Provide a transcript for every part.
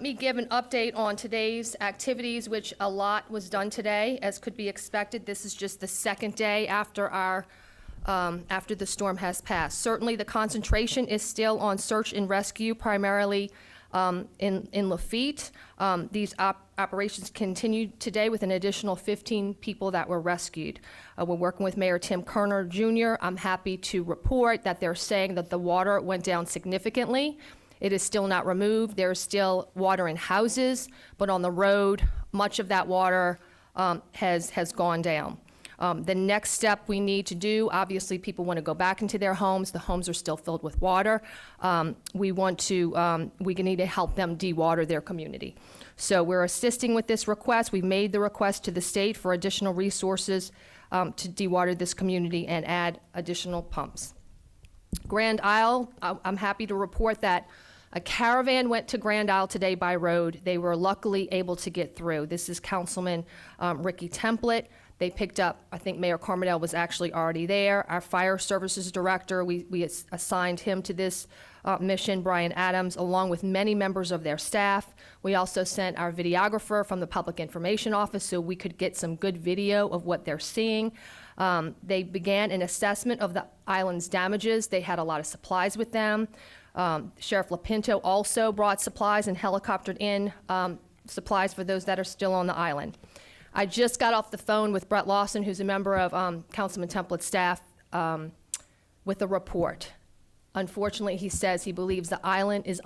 Let me give an update on today's activities, which a lot was done today, as could be expected. This is just the second day after after the storm has passed. Certainly, the concentration is still on search and rescue, primarily in Lafitte. These operations continue today with an additional 15 people that were rescued. We're working with Mayor Tim Kerner Jr. I'm happy to report that they're saying that the water went down significantly. It is still not removed. There's still water in houses, but on the road, much of that water has gone down. The next step we need to do, obviously people want to go back into their homes. The homes are still filled with water. We need to help them dewater their community. So we're assisting with this request. We've made the request to the state for additional resources to dewater this community and add additional pumps. Grand Isle, I'm happy to report that a caravan went to Grand Isle today by road. They were luckily able to get through. This is Councilman Ricky Template. They picked up, I think Mayor Carmodell was actually already there. Our fire services director, we assigned him to this mission, Brian Adams, along with many members of their staff. We also sent our videographer from the Public Information Office so we could get some good video of what they're seeing. They began an assessment of the island's damages. They had a lot of supplies with them. Sheriff Lapinto also brought supplies and helicoptered in supplies for those that are still on the island. I just got off the phone with Brett Lawson, who's a member of Councilman Template's staff, with a report. Unfortunately, he says he believes the island is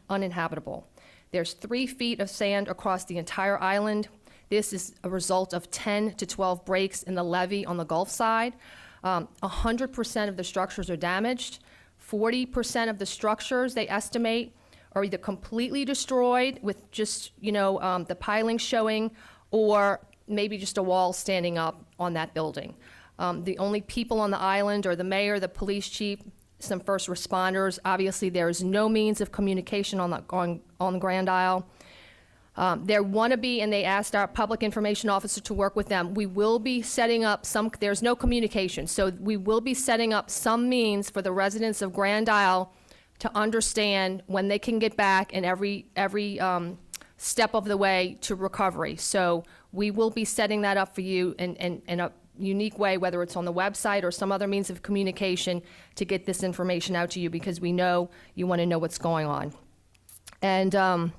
uninhabitable. There's 3 feet of sand across the entire island. This is a result of 10 to 12 breaks in the levee on the Gulf side. 100% of the structures are damaged. 40% of the structures, they estimate, are either completely destroyed with just, the piling showing, or maybe just a wall standing up on that building. The only people on the island are the mayor, the police chief, some first responders. Obviously, there is no means of communication on the Grand Isle. There want to be, and they asked our public information officer to work with them. We will be setting up there's no communication, so we will be setting up some means for the residents of Grand Isle to understand when they can get back and every step of the way to recovery. So we will be setting that up for you in a unique way, whether it's on the website or some other means of communication, to get this information out to you, because we know you want to know what's going on. And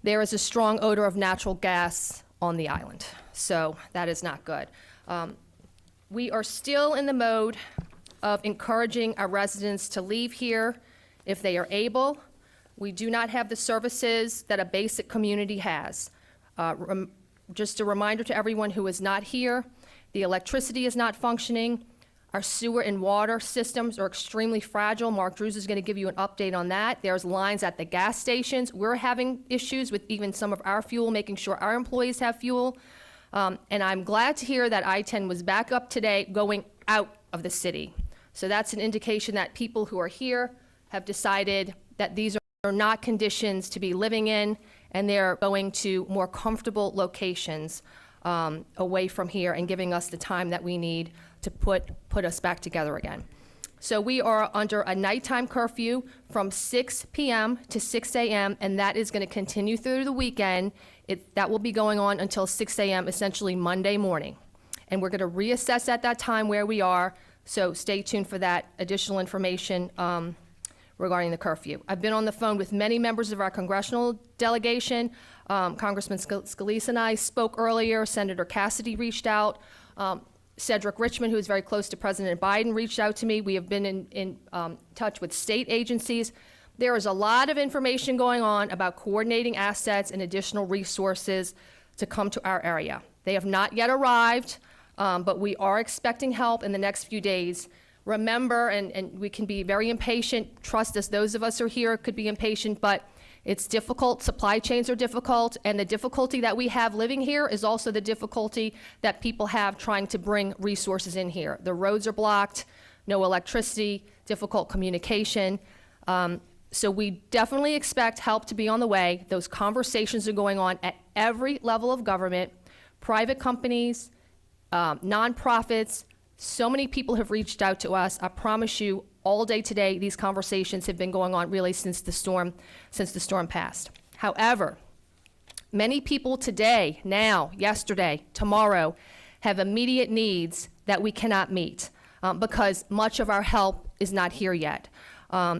there is a strong odor of natural gas on the island, so that is not good. We are still in the mode of encouraging our residents to leave here if they are able. We do not have the services that a basic community has. Just a reminder to everyone who is not here, the electricity is not functioning. Our sewer and water systems are extremely fragile. Mark Drews is going to give you an update on that. There's lines at the gas stations. We're having issues with even some of our fuel, making sure our employees have fuel. And I'm glad to hear that I-10 was back up today going out of the city. So that's an indication that people who are here have decided that these are not conditions to be living in, and they're going to more comfortable locations away from here and giving us the time that we need to put us back together again. So we are under a nighttime curfew from 6 p.m. to 6 a.m., and that is going to continue through the weekend. That will be going on until 6 a.m., essentially Monday morning. And we're going to reassess at that time where we are, so stay tuned for that additional information regarding the curfew. I've been on the phone with many members of our congressional delegation. Congressman Scalise and I spoke earlier. Senator Cassidy reached out. Cedric Richmond, who is very close to President Biden, reached out to me. We have been in touch with state agencies. There is a lot of information going on about coordinating assets and additional resources to come to our area. They have not yet arrived, but we are expecting help in the next few days. Remember, and we can be very impatient, trust us, those of us who are here could be impatient, but it's difficult, supply chains are difficult, and the difficulty that we have living here is also the difficulty that people have trying to bring resources in here. The roads are blocked, no electricity, difficult communication. So we definitely expect help to be on the way. Those conversations are going on at every level of government, private companies, nonprofits. So many people have reached out to us. I promise you, all day today, these conversations have been going on really since the storm passed. However, Many people today, now, yesterday, tomorrow, have immediate needs that we cannot meet because much of our help is not here yet.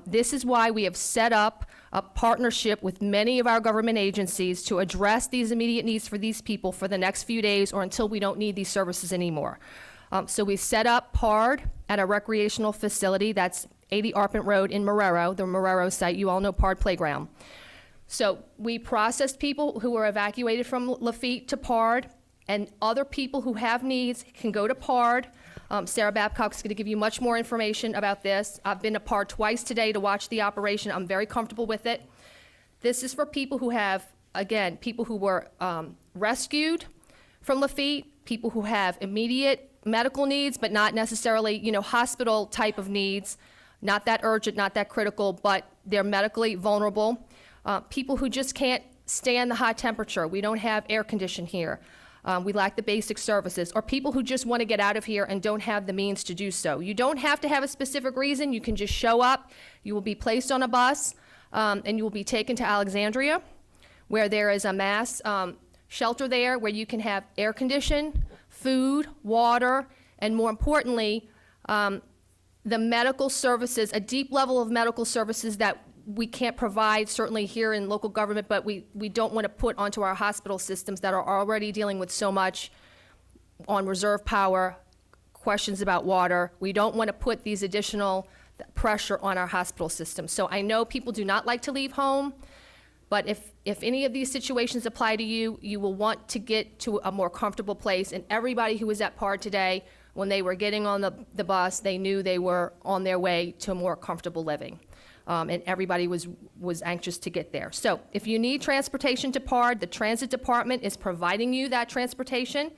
This is why we have set up a partnership with many of our government agencies to address these immediate needs for these people for the next few days or until we don't need these services anymore. So we set up PARD at a recreational facility that's 80 Arpent Road in Marrero, the Marrero site. You all know PARD Playground. So we processed people who were evacuated from Lafitte to PARD, and other people who have needs can go to PARD. Sarah Babcock's going to give you much more information about this. I've been to PARD twice today to watch the operation. I'm very comfortable with it. This is for people who have, again, people who were rescued from Lafitte, people who have immediate medical needs, but not necessarily, hospital type of needs, not that urgent, not that critical, but they're medically vulnerable. People who just can't stand the hot temperature. We don't have air conditioning here. We lack the basic services, or people who just want to get out of here and don't have the means to do so. You don't have to have a specific reason. You can just show up. You will be placed on a bus, and you will be taken to Alexandria, where there is a mass shelter there where you can have air conditioning, food, water, and more importantly, the medical services, a deep level of medical services that we can't provide certainly here in local government, but we don't want to put onto our hospital systems that are already dealing with so much on reserve power, questions about water. We don't want to put these additional pressure on our hospital system. So I know people do not like to leave home, but if any of these situations apply to you, you will want to get to a more comfortable place. And everybody who was at PARD today, when they were getting on the bus, they knew they were on their way to a more comfortable living. And everybody was anxious to get there. So if you need transportation to PARD, the transit department is providing you that transportation.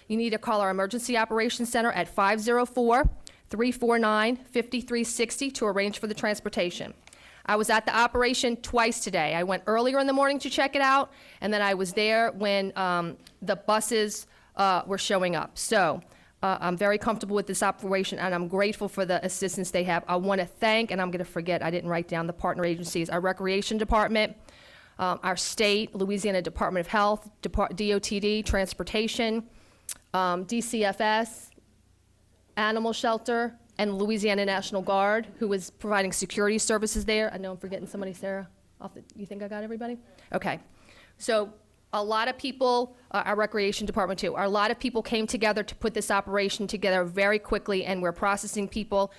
You need to call our Emergency Operations Center at 504-349-5360 to arrange for the transportation. I was at the operation twice today. I went earlier in the morning to check it out, and then I was there when the buses were showing up. So I'm very comfortable with this operation, and I'm grateful for the assistance they have. I want to thank, and I'm going to forget, I didn't write down the partner agencies, our Recreation Department, our state, Louisiana Department of Health, DOTD, Transportation, DCFS, Animal Shelter, and Louisiana National Guard, who was providing security services there. I know I'm forgetting somebody, Sarah. You think I got everybody? Okay. So a lot of people, our Recreation Department too, a lot of people came together to put this operation together very quickly, and we're processing people.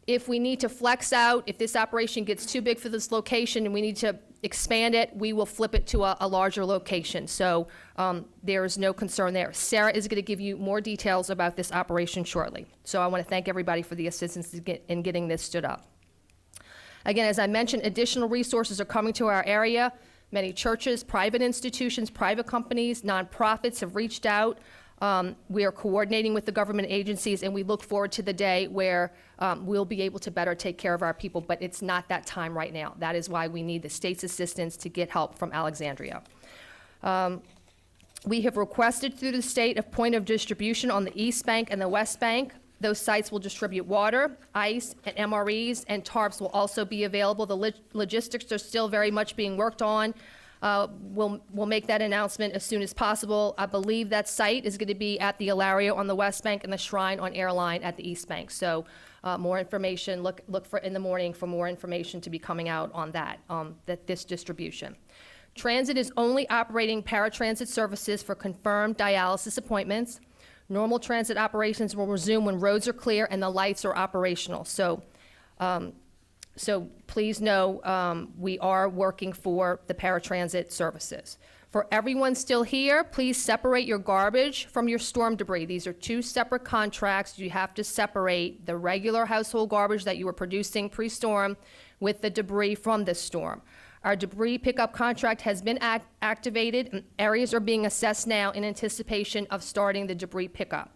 If we need to flex out, if this operation gets too big for this location and we need to expand it, we will flip it to a larger location. So there is no concern there. Sarah is going to give you more details about this operation shortly. So I want to thank everybody for the assistance in getting this stood up. Again, as I mentioned, additional resources are coming to our area. Many churches, private institutions, private companies, nonprofits have reached out. We are coordinating with the government agencies, and we look forward to the day where we'll be able to better take care of our people, but it's not that time right now. That is why we need the state's assistance to get help from Alexandria. We have requested through the state a point of distribution on the East Bank and the West Bank. Those sites will distribute water, ice, and MREs, and tarps will also be available. The logistics are still very much being worked on. We'll make that announcement as soon as possible. I believe that site is going to be at the Ilario on the West Bank and the Shrine on Airline at the East Bank. So more information, look for in the morning for more information to be coming out on that, this distribution. Transit is only operating paratransit services for confirmed dialysis appointments. Normal transit operations will resume when roads are clear and the lights are operational. So please know we are working for the paratransit services. For everyone still here, please separate your garbage from your storm debris. These are two separate contracts. You have to separate the regular household garbage that you were producing pre-storm with the debris from this storm. Our debris pickup contract has been activated, and areas are being assessed now in anticipation of starting the debris pickup.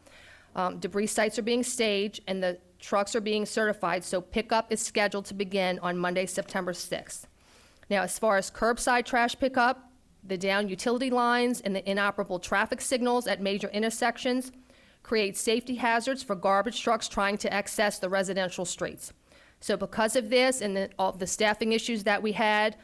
Debris sites are being staged, and the trucks are being certified, so pickup is scheduled to begin on Monday, September 6th. Now, as far as curbside trash pickup, the downed utility lines and the inoperable traffic signals at major intersections create safety hazards for garbage trucks trying to access the residential streets. So because of this and all the staffing issues that we had,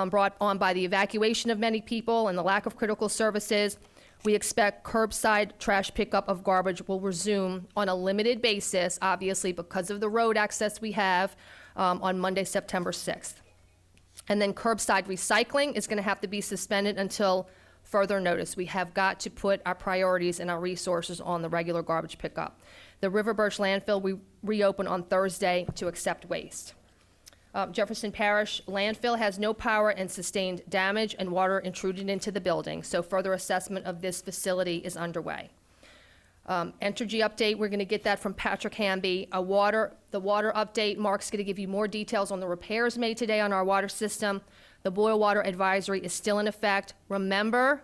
brought on by the evacuation of many people and the lack of critical services. We expect curbside trash pickup of garbage will resume on a limited basis, obviously because of the road access we have, on Monday, September 6th. And then curbside recycling is going to have to be suspended until further notice. We have got to put our priorities and our resources on the regular garbage pickup. The Birch landfill, we reopen on Thursday to accept waste. Jefferson Parish landfill has no power and sustained damage and water intruded into the building, so further assessment of this facility is underway. Entergy update, we're going to get that from Patrick Hamby. The water update, Mark's going to give you more details on the repairs made today on our water system. The boil water advisory is still in effect. Remember,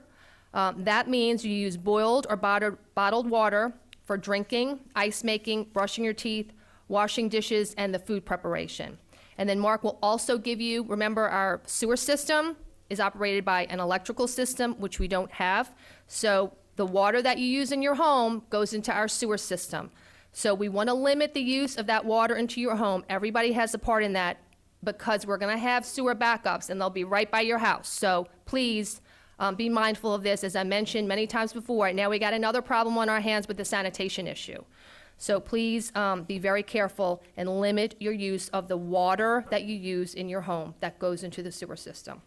that means you use boiled or bottled water for drinking, ice making, brushing your teeth, washing dishes, and the food preparation. And then Mark will also give you, remember our sewer system is operated by an electrical system, which we don't have. So the water that you use in your home goes into our sewer system. So we want to limit the use of that water into your home. Everybody has a part in that because we're going to have sewer backups and they'll be right by your house. So please be mindful of this. As I mentioned many times before, now we got another problem on our hands with the sanitation issue. So please be very careful and limit your use of the water that you use in your home that goes into the sewer system.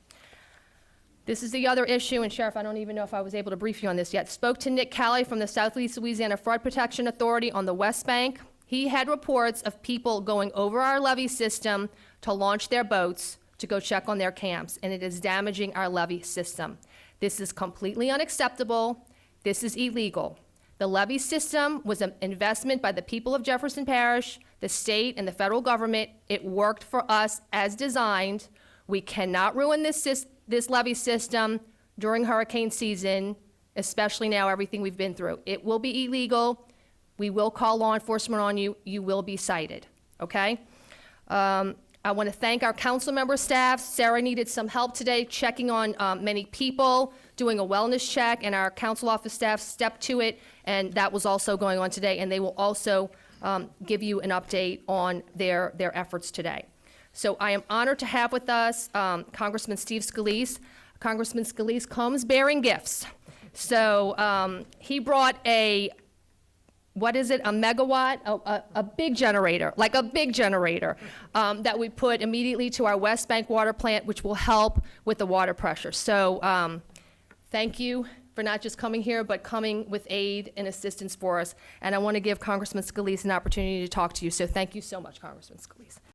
This is the other issue, and Sheriff, I don't even know if I was able to brief you on this yet. Spoke to Nick Callie from the Southeast Louisiana Flood Protection Authority on the West Bank. He had reports of people going over our levee system to launch their boats to go check on their camps, and it is damaging our levee system. This is completely unacceptable. This is illegal. The levee system was an investment by the people of Jefferson Parish, the state, and the federal government. It worked for us as designed. We cannot ruin this levee system during hurricane season, especially now, everything we've been through. It will be illegal. We will call law enforcement on you. You will be cited, okay? I want to thank our council member staff. Sarah needed some help today checking on many people, doing a wellness check, and our council office staff stepped to it, and that was also going on today, and they will also give you an update on their efforts today. So I am honored to have with us Congressman Steve Scalise. Congressman Scalise comes bearing gifts. So he brought a megawatt, a big generator, like a big generator, that we put immediately to our West Bank water plant, which will help with the water pressure. So thank you for not just coming here, but coming with aid and assistance for us. And I want to give Congressman Scalise an opportunity to talk to you. So thank you so much, Congressman Scalise.